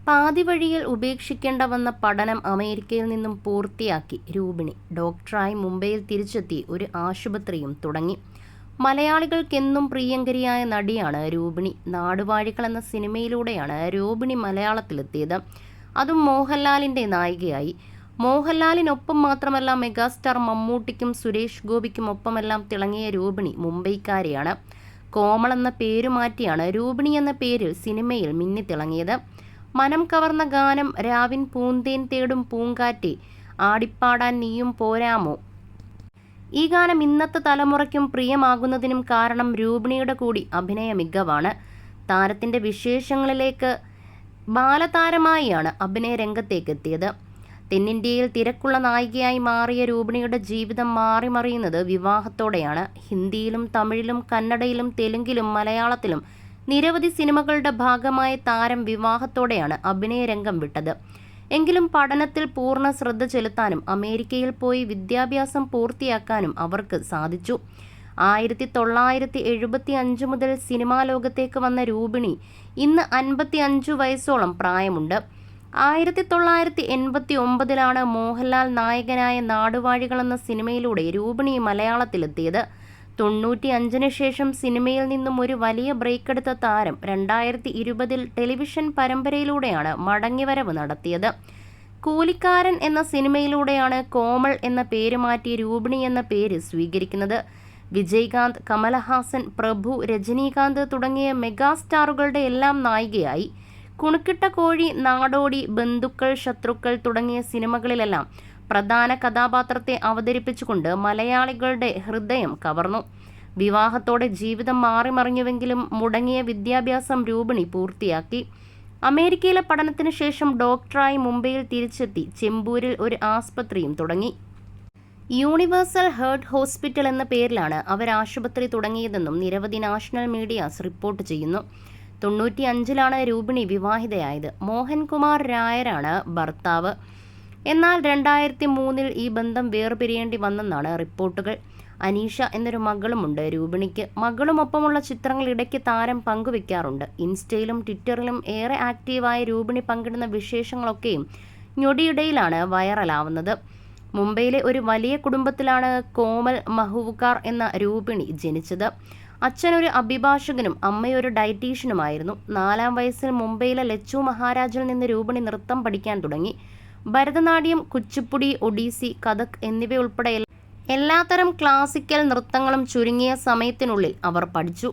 പാതി വഴിയിൽ ഉപേക്ഷിക്കേണ്ട വന്ന പഠനം അമേരിക്കയിൽ നിന്നും പൂർത്തിയാക്കി രൂപിണി ഡോക്ടറായി മുംബൈയിൽ തിരിച്ചെത്തി ഒരു ആശുപത്രിയും തുടങ്ങി. മലയാളികൾക്കെന്നും പ്രിയങ്കരിയായ നടിയാണ് രൂപിണി. നാടുവാഴികൾ എന്ന സിനിമയിലൂടെയാണ് രൂപിണി മലയാളത്തിലെത്തിയത്. അതും മോഹൻലാലിൻ്റെ നായികയായി. മോഹൻലാലിനൊപ്പം മാത്രമല്ല, മെഗാസ്റ്റാർ മമ്മൂട്ടിക്കും സുരേഷ് ഗോപിക്കും ഒപ്പമെല്ലാം തിളങ്ങിയ രൂപിണി മുംബൈക്കാരിയാണ്. കോമൾ എന്ന പേരു മാറ്റിയാണ് രൂപിണി എന്ന പേരിൽ സിനിമയിൽ മിന്നിത്തിളങ്ങിയത്. മനം കവർന്ന ഗാനം രാവിൻ പൂന്തേൻ തേടും പൂങ്കാറ്റെ, ആടിപ്പാടാൻ നീയും പോരാമോ. ഈ ഗാനം ഇന്നത്തെ തലമുറയ്ക്കും പ്രിയമാകുന്നതിനും കാരണം രൂപിണിയുടെ കൂടി അഭിനയ മികവാണ്. താരത്തിൻ്റെ വിശേഷങ്ങളിലേക്ക് ബാലതാരമായാണ് അഭിനയ രംഗത്തേക്കെത്തിയത്. തെന്നിന്ത്യയിൽ തിരക്കുള്ള നായികയായി മാറിയ രൂപിണിയുടെ ജീവിതം മാറിമറിയുന്നത് വിവാഹത്തോടെയാണ്. ഹിന്ദിയിലും തമിഴിലും കന്നഡയിലും തെലുങ്കിലും മലയാളത്തിലും നിരവധി സിനിമകളുടെ ഭാഗമായ താരം വിവാഹത്തോടെയാണ് അഭിനയ രംഗം വിട്ടത്. എങ്കിലും പഠനത്തിൽ പൂർണ്ണ ശ്രദ്ധ ചെലുത്താനും അമേരിക്കയിൽ പോയി വിദ്യാഭ്യാസം പൂർത്തിയാക്കാനും അവർക്ക് സാധിച്ചു. 1975 മുതൽ സിനിമാ ലോകത്തേക്ക് വന്ന രൂപിണി ഇന്ന് 55 വയസ്സോളം പ്രായമുണ്ട്. 1989 മോഹൻലാൽ നായകനായ നാടുവാഴികൾ എന്ന സിനിമയിലൂടെ രൂപിണി മലയാളത്തിലെത്തിയത്. 95 ശേഷം സിനിമയിൽ നിന്നും ഒരു വലിയ ബ്രേക്ക് എടുത്ത താരം 2020 ടെലിവിഷൻ പരമ്പരയിലൂടെയാണ് മടങ്ങിവരവ് നടത്തിയത്. കൂലിക്കാരൻ എന്ന സിനിമയിലൂടെയാണ് കോമൾ എന്ന പേര് മാറ്റി രൂപിണി എന്ന പേര് സ്വീകരിക്കുന്നത്. വിജയ്കാന്ത്, കമലഹാസൻ, പ്രഭു, രജനീകാന്ത് തുടങ്ങിയ മെഗാസ്റ്റാറുകളുടെ എല്ലാം നായികയായി. കുണുക്കിട്ട കോഴി, നാടോടി, ബന്ധുക്കൾ, ശത്രുക്കൾ തുടങ്ങിയ സിനിമകളിലെല്ലാം പ്രധാന കഥാപാത്രത്തെ അവതരിപ്പിച്ചുകൊണ്ട് മലയാളികളുടെ ഹൃദയം കവർന്നു. വിവാഹത്തോടെ ജീവിതം മാറിമറിഞ്ഞുവെങ്കിലും മുടങ്ങിയ വിദ്യാഭ്യാസം രൂപിണി പൂർത്തിയാക്കി. അമേരിക്കയിലെ പഠനത്തിന് ശേഷം ഡോക്ടറായി മുംബൈയിൽ തിരിച്ചെത്തി ചെമ്പൂരിൽ ഒരു ആസ്പത്രിയും തുടങ്ങി. യൂണിവേഴ്സൽ ഹേർട്ട് ഹോസ്പിറ്റൽ എന്ന പേരിലാണ് അവർ ആശുപത്രി തുടങ്ങിയതെന്നും നിരവധി നാഷണൽ മീഡിയാസ് റിപ്പോർട്ട് ചെയ്യുന്നു. 95 രൂപിണി വിവാഹിതയായത്. മോഹൻകുമാർ രായരാണ് ഭർത്താവ്. എന്നാൽ 2003 ഈ ബന്ധം വേർപിരിയേണ്ടി വന്നെന്നാണ് റിപ്പോർട്ടുകൾ. അനീഷ എന്നൊരു മകളുമുണ്ട് രൂപിണിക്ക്. മകളുമൊപ്പമുള്ള ചിത്രങ്ങൾ ഇടയ്ക്ക് താരം പങ്കുവെക്കാറുണ്ട്. ഇൻസ്റ്റയിലും ട്വിറ്ററിലും ഏറെ ആക്റ്റീവായ രൂപിണി പങ്കിടുന്ന വിശേഷങ്ങളൊക്കെയും ഞൊടിയിടയിലാണ് വൈറലാവുന്നത്. മുംബൈയിലെ ഒരു വലിയ കുടുംബത്തിലാണ് കോമൽ മഹൂവ്കാർ എന്ന രൂപിണി ജനിച്ചത്. അച്ഛനൊരു അഭിഭാഷകനും അമ്മയൊരു ഡയറ്റീഷ്യനുമായിരുന്നു. 4-ാം വയസ്സിൽ മുംബൈയിലെ ലച്ചു മഹാരാജിൽ നിന്ന് രൂപിണി നൃത്തം പഠിക്കാൻ തുടങ്ങി. ഭരതനാട്യം, കുച്ചിപ്പുടി, ഒഡീസി, കഥക് എന്നിവയുൾപ്പെടെ എല്ലാത്തരം ക്ലാസിക്കൽ നൃത്തങ്ങളും ചുരുങ്ങിയ സമയത്തിനുള്ളിൽ അവർ പഠിച്ചു.